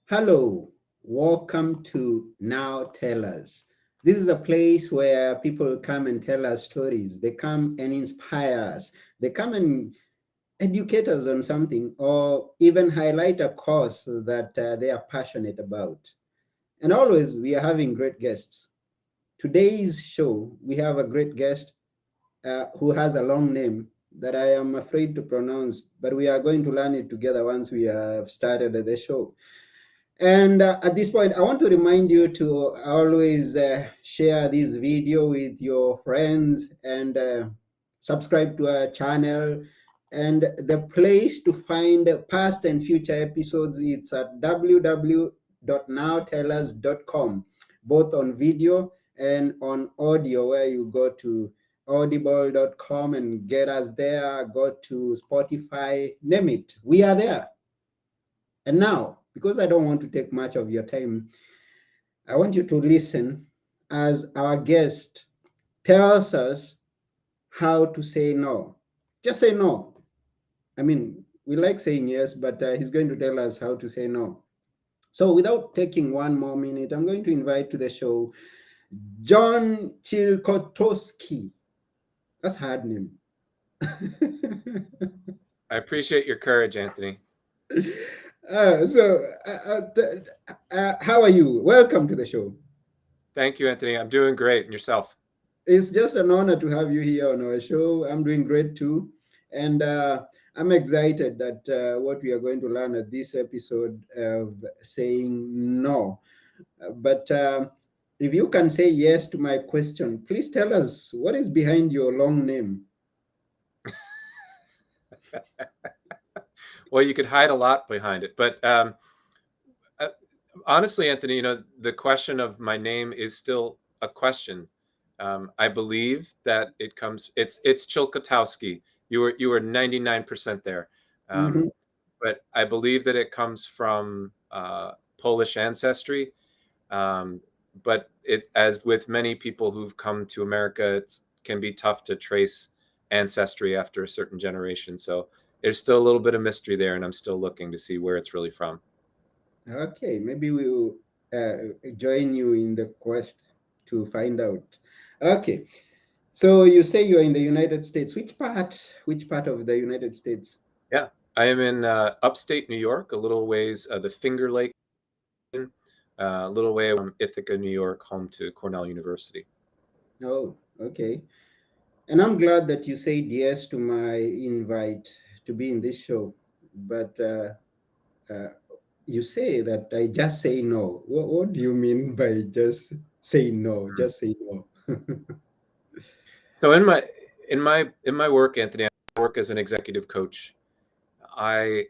Hello, welcome to Now Tell Us. This is a place where people come and tell us stories. They come and inspire us. They come and educate us on something or even highlight a cause that they are passionate about. And always, we are having great guests. Today's show, we have a great guest who has a long name that I am afraid to pronounce, but we are going to learn it together once we have started the show. And at this point, I want to remind you to always share this video with your friends and subscribe to our channel. And the place to find past and future episodes, it's at www.nowtellus.com, both on video and on audio, where you go to audible.com and get us there, go to Spotify, name it. We are there. And now, because I don't want to take much of your time, I want you to listen as our guest tells us how to say no. Just say no. I mean, we like saying yes, but he's going to tell us how to say no. So, without taking one more minute, I'm going to invite to the show John Chilkotowsky. That's a hard name. I appreciate your courage, Anthony. How are you? Welcome to the show. Thank you, Anthony. I'm doing great. And yourself? It's just an honor to have you here on our show. I'm doing great too. And I'm excited that what we are going to learn at this episode of saying no. But if you can say yes to my question, please tell us what is behind your long name. Well, you could hide a lot behind it. But honestly, Anthony, the question of my name is still a question. I believe that it's Chilkotowsky. You were 99% there. Mhm. But I believe that it comes from Polish ancestry. But as with many people who've come to America, it can be tough to trace ancestry after a certain generation. So there's still a little bit of mystery there, and I'm still looking to see where it's really from. Okay, maybe we'll join you in the quest to find out. Okay, so you say you're in the United States. Which part? Which part of the United States? Yeah, I am in upstate New York, a little ways the Finger Lake, a little way from Ithaca, New York, home to Cornell University. Oh, okay. And I'm glad that you said yes to my invite to be in this show. But uh, you say that I just say no. What do you mean by just say no? Just say no. So in my work, Anthony, I work as an executive coach. I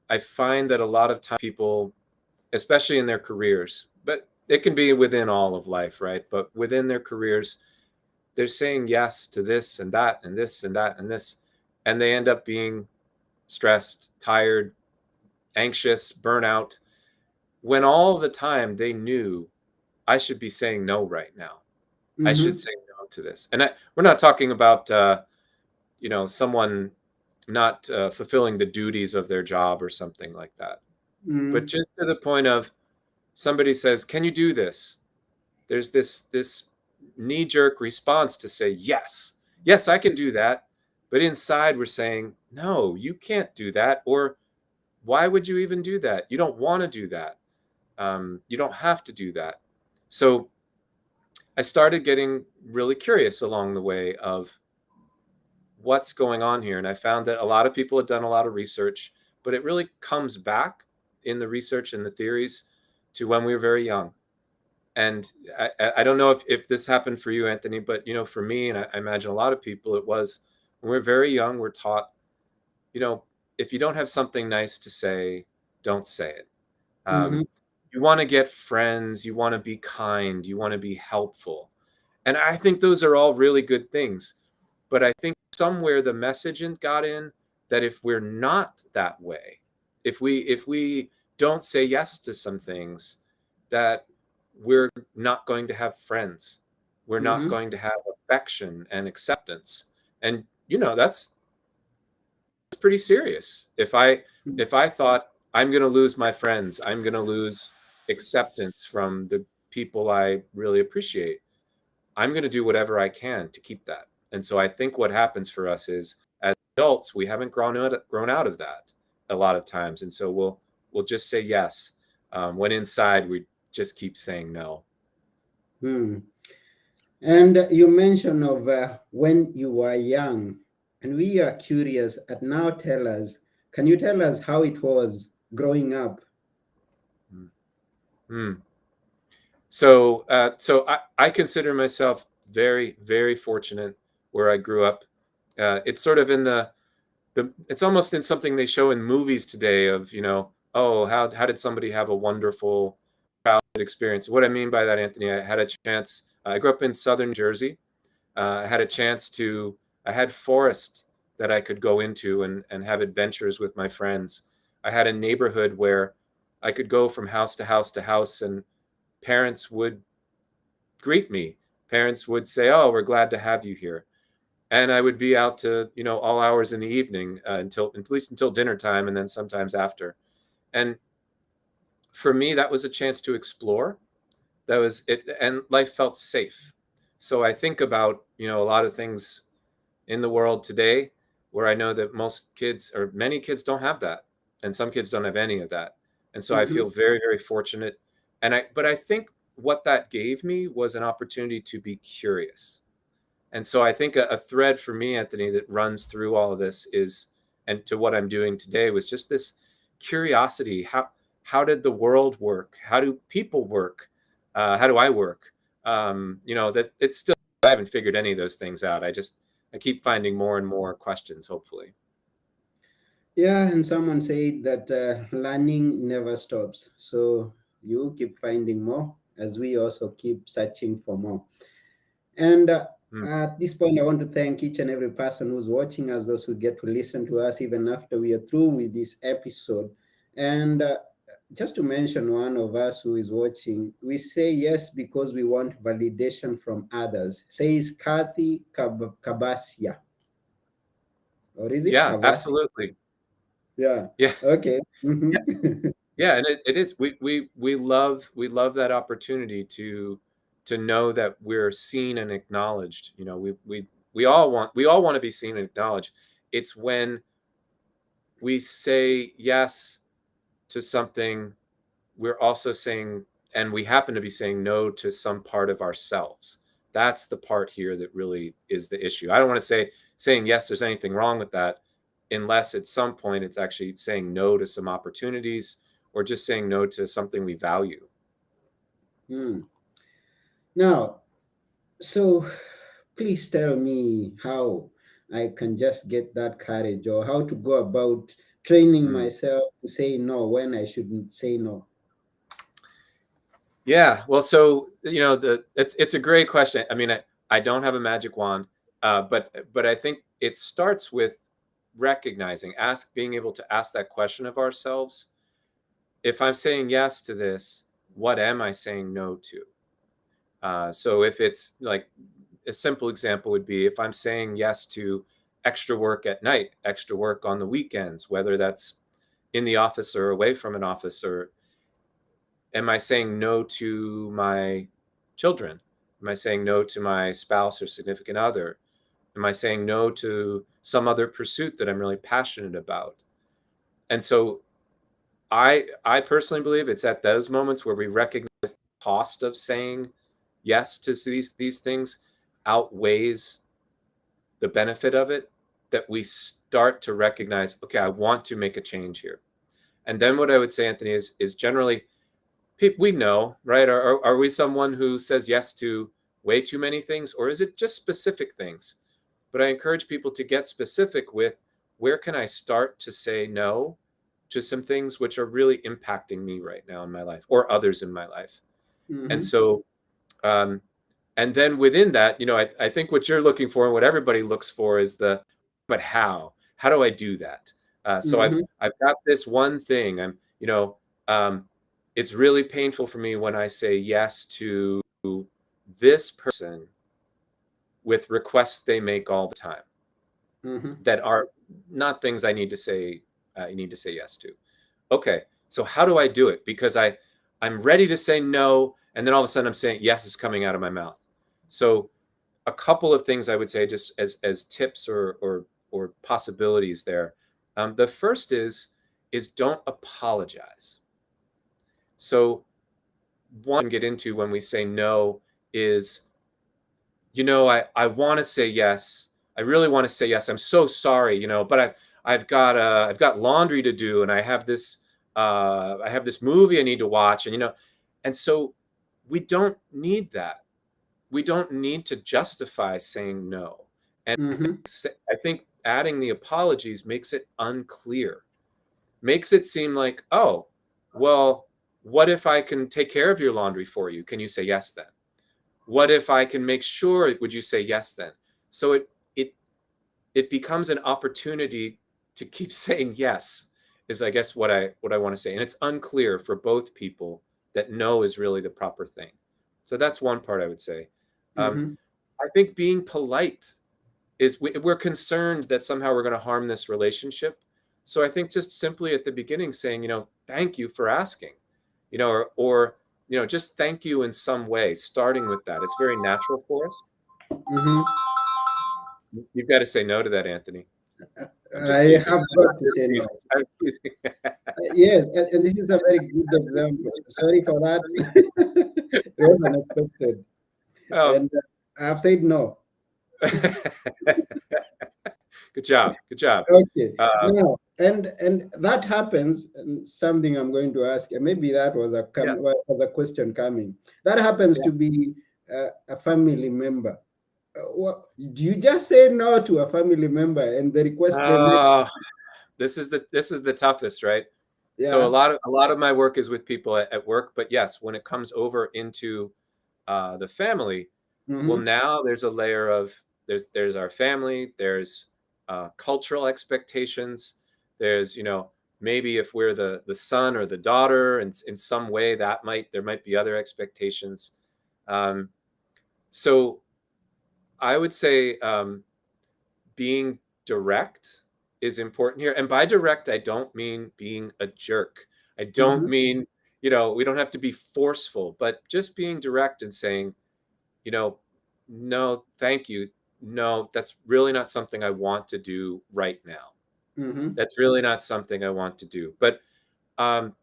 I find that a lot of time people, especially in their careers, but it can be within all of life, right? But within their careers, they're saying yes to this and that and this and that and this, and they end up being stressed, tired, anxious, burnout, when all the time they knew I should be saying no right now. I should Mm-hmm. say no to this. And we're not talking about someone not fulfilling the duties of their job or something like that, but Mm-hmm. just to the point of somebody says, "Can you do this?" There's this knee jerk response to say yes, yes, I can do that, but inside we're saying, "No, you can't do that," or "Why would you even do that? You don't want to do that. You don't have to do that." So I started getting really curious along the way of what's going on here. And I found that a lot of people had done a lot of research, but it really comes back in the research and the theories to when we were very young. And I don't know if this happened for you, Anthony, but for me, and I imagine a lot of people, it was when we're very young, we're taught, you know, if you don't have something nice to say, don't say it. Mm-hmm. Um, you want to get friends, you want to be kind, you want to be helpful. And I think those are all really good things. But I think somewhere the message got in that if we're not that way, if we don't say yes to some things, that we're not going to have friends. We're not Mm-hmm. going to have affection and acceptance. And that's pretty serious. If I thought I'm going to lose my friends. I'm going to lose acceptance from the people I really appreciate. I'm going to do whatever I can to keep that. And so I think what happens for us is, as adults, we haven't grown out of that a lot of times, and so we'll just say yes, when inside we just keep saying no. Hmm. And you mentioned of when you were young, and we are curious. And now, tell us. Can you tell us how it was growing up? Hmm. So I consider myself very, very fortunate where I grew up. It's sort of in it's almost in something they show in movies today of, oh, how did somebody have a wonderful childhood experience? What I mean by that, Anthony, I grew up in southern Jersey. I had a chance to, I had forests that I could go into and have adventures with my friends. I had a neighborhood where I could go from house to house to house, and parents would greet me. Parents would say, "Oh, we're glad to have you here." And I would be out to, all hours in the evening, until at least until dinner time, and then sometimes after. And for me, that was a chance to explore. That was it, and life felt safe. So I think about, a lot of things in the world today where I know that most kids or many kids don't have that, and some kids don't have any of that. And so I Mm-hmm. feel very, very fortunate. But I think what that gave me was an opportunity to be curious. And so I think a thread for me, Anthony, that runs through all of this is, and to what I'm doing today, was just this curiosity. How did the world work? How do people work? How do I work? That it's still, I haven't figured any of those things out. I keep finding more and more questions, hopefully. Yeah, and someone said that learning never stops. So you keep finding more as we also keep searching for more. And Mm. at this point, I want to thank each and every person who's watching us, those who get to listen to us even after we are through with this episode. And just to mention one of us who is watching, we say yes because we want validation from others. Says Kathy Kabasia. Or is it Yeah, Kabasia? absolutely. Yeah. Yeah. Okay. Yeah. Mhm. Yeah, and it is, we love that opportunity to know that we're seen and acknowledged. We all want to be seen and acknowledged. It's when we say yes to something, we're also saying, and we happen to be saying no to some part of ourselves. That's the part here that really is the issue. I don't want to say saying yes, there's anything wrong with that, unless at some point it's actually saying no to some opportunities, or just saying no to something we value. Hmm. Now, so please tell me how I can just get that courage or how to go about training Mm. myself to say no when I shouldn't say no. Yeah, well, so it's a great question. I mean, I don't have a magic wand, but I think it starts with recognizing, being able to ask that question of ourselves. If I'm saying yes to this, what am I saying no to? So if it's like, a simple example would be, if I'm saying yes to extra work at night, extra work on the weekends, whether that's in the office or away from an office, or am I saying no to my children? Am I saying no to my spouse or significant other? Am I saying no to some other pursuit that I'm really passionate about? And so I personally believe it's at those moments where we recognize the cost of saying yes to these things outweighs the benefit of it, that we start to recognize, okay, I want to make a change here. And then what I would say, Anthony, is generally, we know, right? Are we someone who says yes to way too many things, or is it just specific things? But I encourage people to get specific with, where can I start to say no to some things which are really impacting me right now in my life, or others in my life. And Mm-hmm. so, um, and then within that, I think what you're looking for and what everybody looks for is but how do I do that? So Mm-hmm. I've got this one thing. Um, it's really painful for me when I say yes to this person with requests they make all the time, Mm-hmm. that are not things I need to say yes to. okay, so how do I do it? Because I'm ready to say no, and then all of a sudden I'm saying yes is coming out of my mouth. So a couple of things I would say just as tips or possibilities there. The first is don't apologize. So one get into when we say no is, I want to say yes. I really want to say yes. I'm so sorry, but I've got laundry to do, and I have this movie I need to watch, and so we don't need that. We don't need to justify saying no. And Mm-hmm. I think adding the apologies makes it unclear, makes it seem like, oh, well, what if I can take care of your laundry for you? Can you say yes then? What if I can make sure? Would you say yes then? So it it becomes an opportunity to keep saying yes, is I guess what I want to say. And it's unclear for both people that no is really the proper thing. So that's one part I would say. Um, Mm-hmm. I think being polite is we're concerned that somehow we're going to harm this relationship. So I think just simply at the beginning saying, thank you for asking, or just thank you in some way, starting with that. It's very natural for us. Mm-hmm. You've got to say no to that, Anthony. I'm just I teasing. have got to say no. I'm teasing. Yes, and this is a very good example. Sorry for that. It was unexpected. um, And I've said no. good job. Good job. Okay. Uh, Now, and that happens, and something I'm going to ask, and maybe that was yeah. was a question coming. That happens Yeah. to be a family member. What, do you just say no to a family member and the request they make? Uh, this is the toughest, right? So Yeah. a lot of my work is with people at work, but yes, when it comes over into the family, well, Mm-hmm. now there's a layer of there's our family, there's cultural expectations, there's maybe if we're the son or the daughter, and in some way there might be other expectations. Um, so I would say being direct is important here. And by direct, I don't mean being a jerk. I don't Mm-hmm. mean, we don't have to be forceful, but just being direct and saying, you know, no, thank you. No, that's really not something I want to do right now. Mm-hmm. That's really not something I want to do. But um,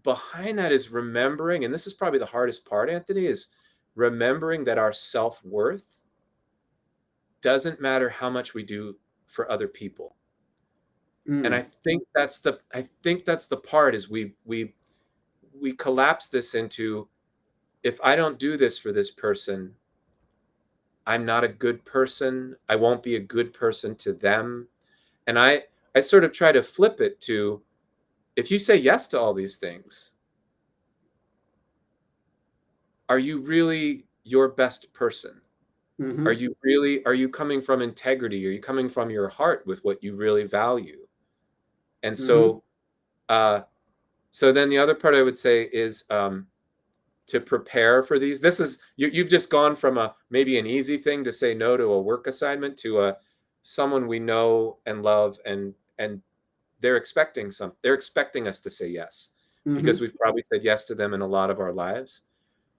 behind that is remembering, and this is probably the hardest part, Anthony, is remembering that our self-worth doesn't matter how much we do for other people. And Mm. I think that's the part is we collapse this into, if I don't do this for this person, I'm not a good person. I won't be a good person to them. And I sort of try to flip it to, if you say yes to all these things, are you really your best person? Mm-hmm. Are you coming from integrity? Are you coming from your heart with what you really value? And Mm-hmm. uh, so then the other part I would say is to prepare for these. This is you've just gone from a maybe an easy thing to say no to a work assignment to a someone we know and love, and they're expecting us to say yes because Mm-hmm. we've probably said yes to them in a lot of our lives.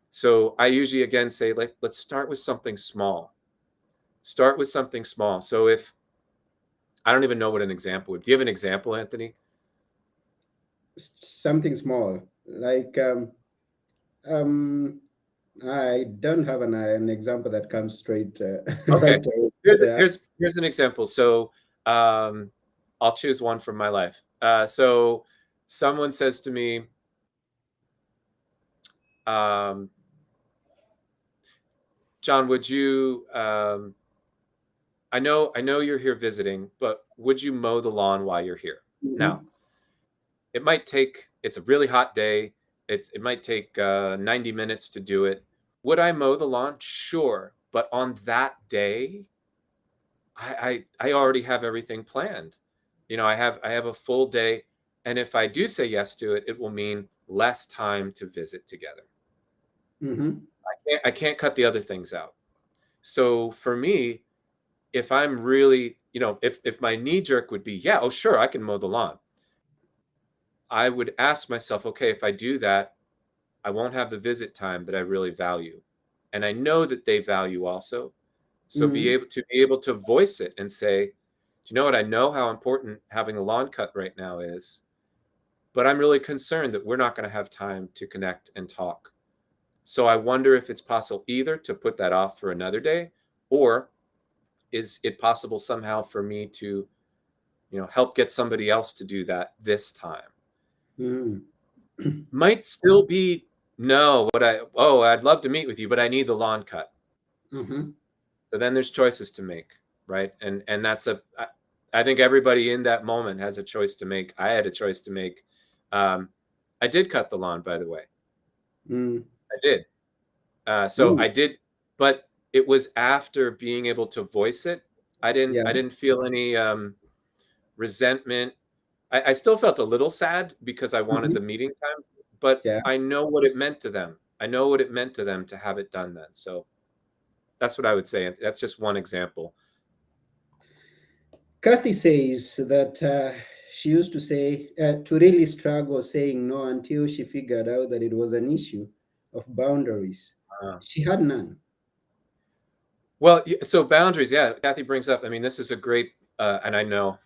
So I usually again say, like, let's start with something small. Start with something small. So if I don't even know what an example would. Do you have an example, Anthony? Something small, like um, I don't have an example that comes straight Okay. right away. Yeah. Here's an example. So um, I'll choose one from my life. So someone says to me, um, John, would you? I know you're here visiting, but would you mow the lawn while you're here? Now, Mm-hmm. it might take. It's a really hot day. It might take 90 minutes to do it. Would I mow the lawn? Sure, but on that day, I already have everything planned. I have a full day, and if I do say yes to it, it will mean less time to visit together. Mm-hmm. I can't cut the other things out. So for me, if I'm really, if my knee jerk would be, yeah, oh sure, I can mow the lawn. I would ask myself, okay, if I do that, I won't have the visit time that I really value. And I know that they value also. So Mm-hmm. be able to voice it and say, do you know what? I know how important having a lawn cut right now is, but I'm really concerned that we're not going to have time to connect and talk. So I wonder if it's possible either to put that off for another day, or is it possible somehow for me to, help get somebody else to do that this time? Mm-hmm. Might still be no, I'd love to meet with you, but I need the lawn cut. Mm-hmm. So then there's choices to make, right? And I think everybody in that moment has a choice to make. I had a choice to make. I did cut the lawn, by the way. Mm-hmm. I did. So I did, but it was after being able to voice it. Yeah. I didn't feel any resentment. I still felt a little sad because I wanted Mm-hmm. the meeting time, but Yeah. I know what it meant to them. I know what it meant to them to have it done then. So that's what I would say. That's just one example. Kathy says that she used to say to really struggle saying no until she figured out that it was an issue of boundaries. Uh, She had none. well, so boundaries. Yeah, Kathy brings up. I mean, this is a great, and I know,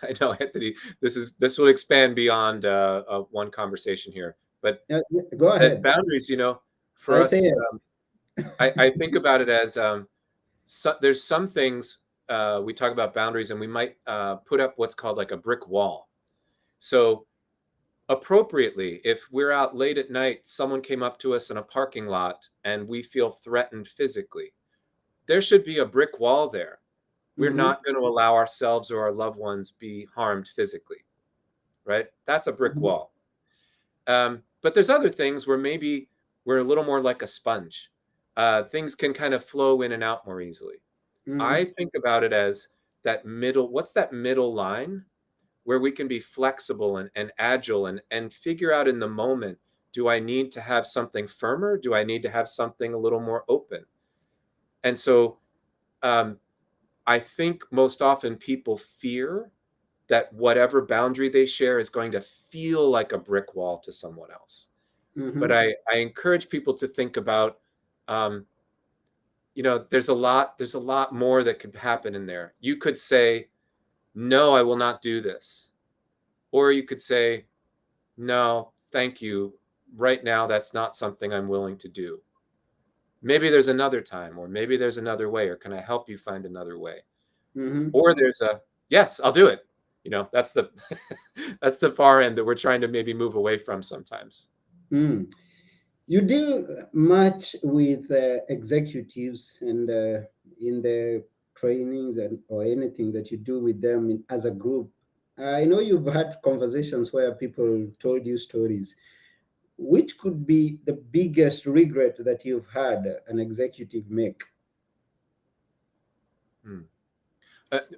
I know, Anthony. This will expand beyond one conversation here, but Go that ahead. boundaries, for I say us, it. I think about it as there's some things we talk about boundaries, and we might put up what's called like a brick wall. So appropriately, if we're out late at night, someone came up to us in a parking lot, and we feel threatened physically, there should be a brick wall there. We're Mm-hmm. not going to allow ourselves or our loved ones be harmed physically, right? That's a brick Mm-hmm. wall. But there's other things where maybe we're a little more like a sponge. Things can kind of flow in and out more easily. I Mm-hmm. think about it as what's that middle line where we can be flexible and agile and figure out in the moment, do I need to have something firmer? Do I need to have something a little more open? And so um, I think most often people fear that whatever boundary they share is going to feel like a brick wall to someone else. But Mm-hmm. I encourage people to think about, um, there's a lot more that could happen in there. You could say, no, I will not do this. Or you could say, no, thank you. Right now, that's not something I'm willing to do. Maybe there's another time, or maybe there's another way, or can I help you find another way? Mm-hmm. Or there's a, yes, I'll do it. That's the that's the far end that we're trying to maybe move away from sometimes. Mm. You deal much with executives and in the trainings or anything that you do with them as a group. I know you've had conversations where people told you stories. Which could be the biggest regret that you've had an executive make? Hmm.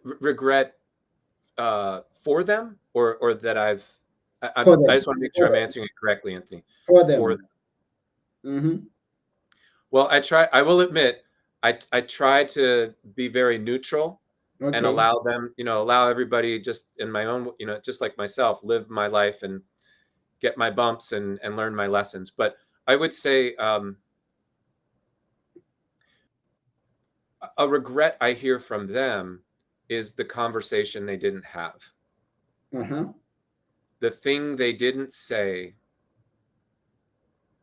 Regret for them, or that For I them. just want to make sure I'm answering it correctly, Anthony. For For them. them. Mm-hmm. Well, I will admit, I try to be very neutral and Okay. allow them, allow everybody just in my own, just like myself, live my life and get my bumps and learn my lessons. But I would say a regret I hear from them is the conversation they didn't have, Uh-huh. the thing they didn't say,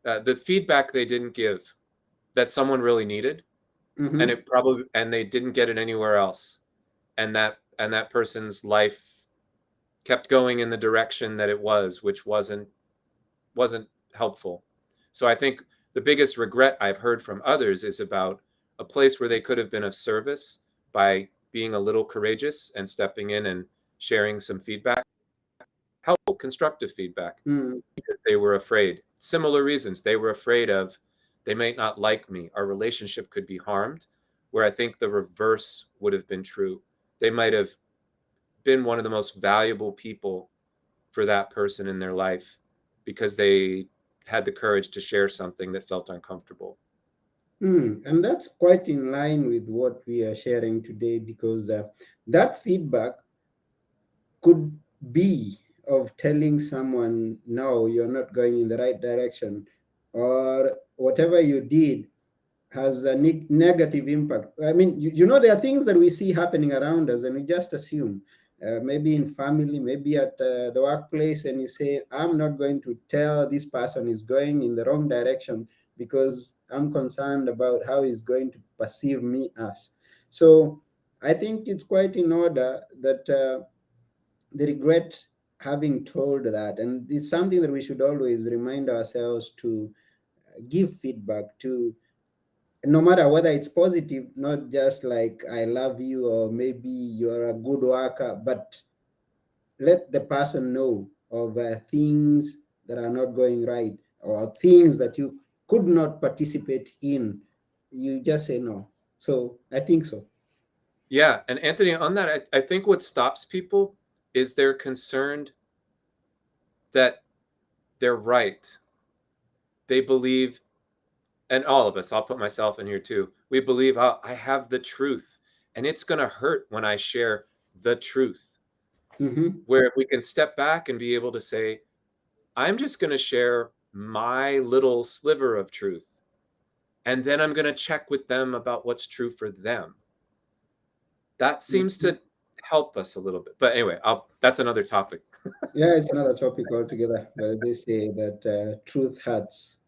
the feedback they didn't give that someone really needed, Mm-hmm. and they didn't get it anywhere else, and that person's life kept going in the direction that it was, which wasn't helpful. So I think the biggest regret I've heard from others is about a place where they could have been of service by being a little courageous and stepping in and sharing some feedback, helpful, constructive feedback, Mm-hmm. because they were afraid. Similar reasons. They were afraid of, they might not like me. Our relationship could be harmed, where I think the reverse would have been true. They might have been one of the most valuable people for that person in their life because they had the courage to share something that felt uncomfortable. And that's quite in line with what we are sharing today because that feedback could be of telling someone, no, you're not going in the right direction, or whatever you did has a negative impact. I mean, you know, there are things that we see happening around us and we just assume, maybe in family, maybe at the workplace, and you say, I'm not going to tell this person is going in the wrong direction because I'm concerned about how he's going to perceive me as. So I think it's quite in order that they regret having told that. And it's something that we should always remind ourselves to give feedback to, no matter whether it's positive, not just like I love you or maybe you're a good worker, but let the person know of things that are not going right or things that you could not participate in. You just say no. So I think so. Yeah. And Anthony, on that, I think what stops people is they're concerned that they're right. They believe, and all of us, I'll put myself in here too, we believe, oh, I have the truth and it's going to hurt when I share the truth. Where if we can step back and be able to say, I'm just going to share my little sliver of truth, and then I'm going to check with them about what's true for them. That seems to help us a little bit. But anyway, that's another topic. Yeah, it's another topic altogether, but they say that truth hurts.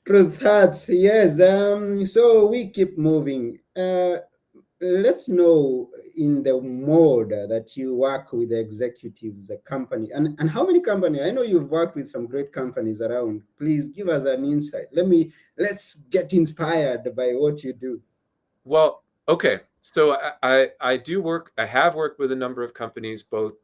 Truth hurts, yes. So we keep moving. Let's know, in the mode that you work with the executives, the company, and how many companies. I know you've worked with some great companies around. Please give us an insight. Let's get inspired by what you do. Well, okay. So I do work. I have worked with a number of companies, both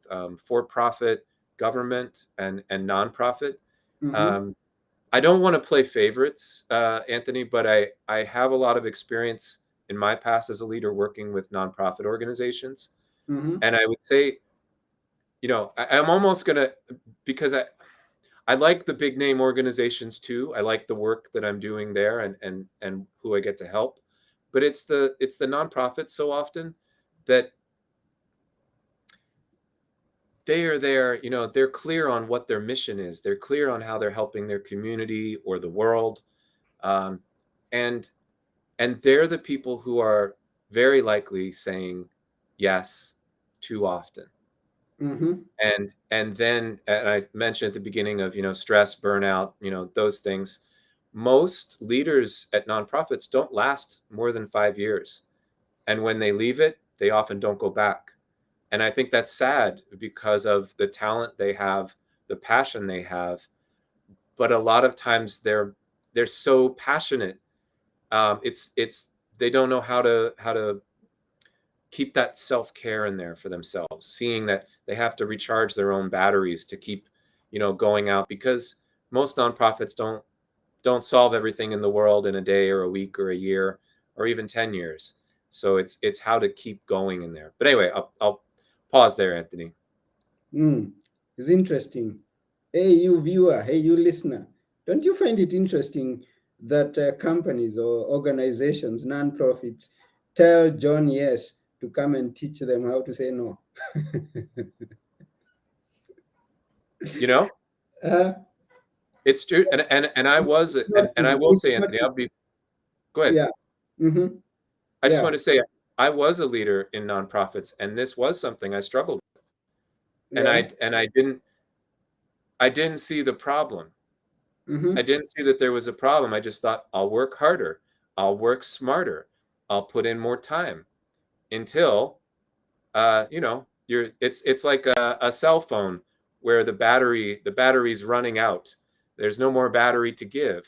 for-profit, government, and nonprofit. I don't want to play favorites, Anthony, but I have a lot of experience in my past as a leader working with nonprofit organizations. And I would say, I'm almost going to, because I like the big name organizations too. I like the work that I'm doing there and who I get to help. But it's the nonprofits so often that they are there, they're clear on what their mission is. They're clear on how they're helping their community or the world. And they're the people who are very likely saying yes too often. And then I mentioned at the beginning of, stress, burnout, those things. Most leaders at nonprofits don't last more than 5 years. And when they leave it, they often don't go back. And I think that's sad because of the talent they have, the passion they have. But a lot of times they're so passionate. They don't know how to keep that self-care in there for themselves, seeing that they have to recharge their own batteries to keep, going out, because most nonprofits don't solve everything in the world in a day or a week or a year or even 10 years. So it's how to keep going in there. But anyway, I'll pause there, Anthony. It's interesting. Hey, you viewer, hey, you listener, don't you find it interesting that companies or organizations, nonprofits, tell John yes to come and teach them how to say no? It's true. And I was, and I will say, Anthony, go ahead. Yeah. I just want to say, I was a leader in nonprofits, and this was something I struggled with. And I didn't see the problem. I didn't see that there was a problem. I just thought, I'll work harder. I'll work smarter. I'll put in more time until, it's like a cell phone where the battery's running out. There's no more battery to give.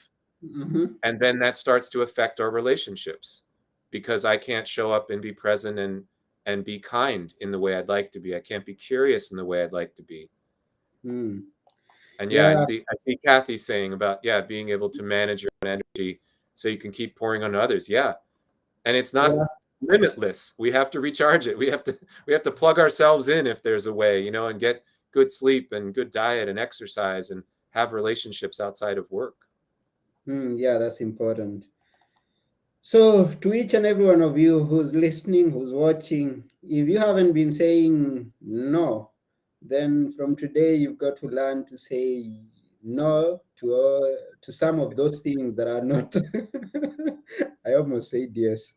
And then that starts to affect our relationships, because I can't show up and be present and be kind in the way I'd like to be. I can't be curious in the way I'd like to be. And I see Kathy saying about, being able to manage your own energy so you can keep pouring on others. Yeah. And it's not limitless. We have to recharge it. We have to plug ourselves in if there's a way, and get good sleep and good diet and exercise and have relationships outside of work. Yeah, that's important. So, to each and every one of you who's listening, who's watching, if you haven't been saying no, then from today you've got to learn to say no to some of those things that are not. I almost said yes.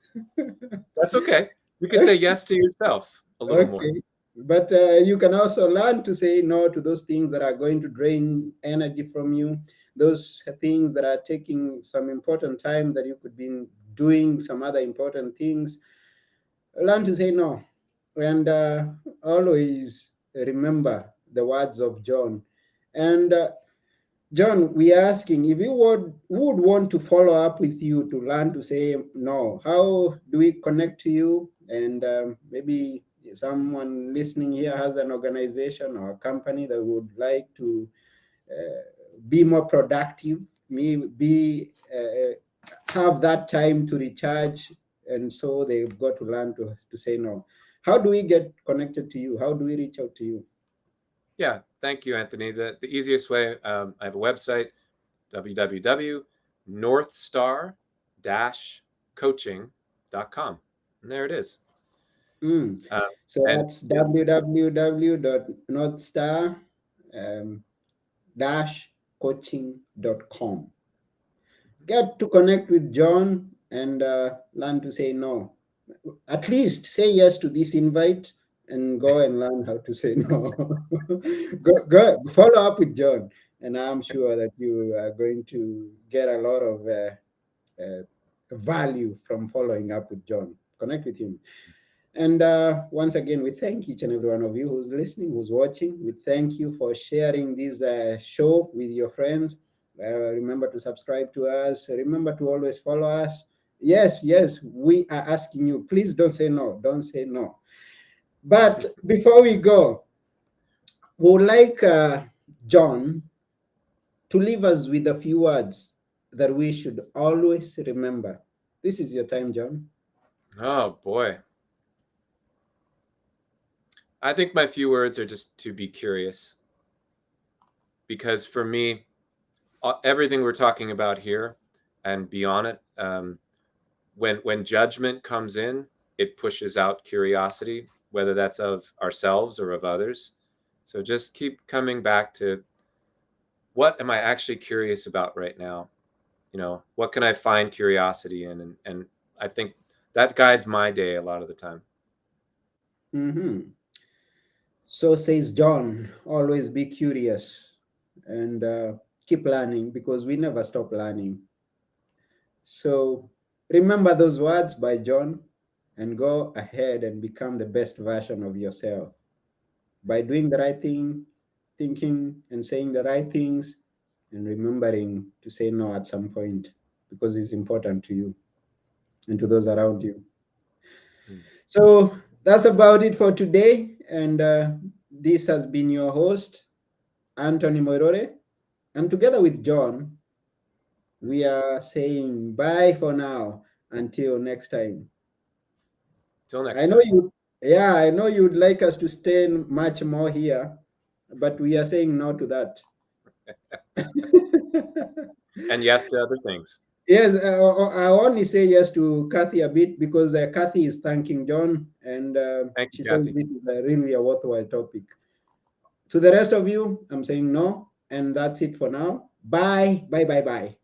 That's okay. You can say yes to yourself a little more. Okay. But you can also learn to say no to those things that are going to drain energy from you, those things that are taking some important time that you could be doing some other important things. Learn to say no. And always remember the words of John. And John, we are asking if you would want to follow up with you to learn to say no. How do we connect to you? And maybe someone listening here has an organization or a company that would like to be more productive, be have that time to recharge, and so they've got to learn to say no. How do we get connected to you? How do we reach out to you? Yeah, thank you, Anthony. The easiest way, I have a website, www.northstar-coaching.com. And there it is. Mm. Um, So and that's yeah, www.northstar coaching.com. Get to connect with John and learn to say no. At least say yes to this invite and go and learn how to say no. Go follow up with John, and I'm sure that you are going to get a lot of value from following up with John. Connect with him. And once again, we thank each and every one of you who's listening, who's watching. We thank you for sharing this show with your friends. Remember to subscribe to us. Remember to always follow us. Yes, yes, we are asking you. Please don't say no. Don't say no. But before we go, we would like John to leave us with a few words that we should always remember. This is your time, John. oh boy. I think my few words are just to be curious. Because for me, everything we're talking about here and beyond it, when judgment comes in, it pushes out curiosity, whether that's of ourselves or of others. So just keep coming back to, what am I actually curious about right now? What can I find curiosity in? And I think that guides my day a lot of the time. Mm-hmm. So says John, always be curious and keep learning because we never stop learning. So remember those words by John and go ahead and become the best version of yourself by doing the right thing, thinking and saying the right things, and remembering to say no at some point because it's important to you and to those around you. Mm. So that's about it for today. And this has been your host, Anthony Moirore. And together with John, we are saying bye for now until next time. Till next I know time. you, yeah, I know you'd like us to stay much more here, but we are saying no to that. And yes to other things. Yes, I only say yes to Kathy a bit because Kathy is thanking John, and Thank you, she says Kathy. this is really a worthwhile topic. To the rest of you, I'm saying no, and that's it for now. Bye, bye, bye, bye.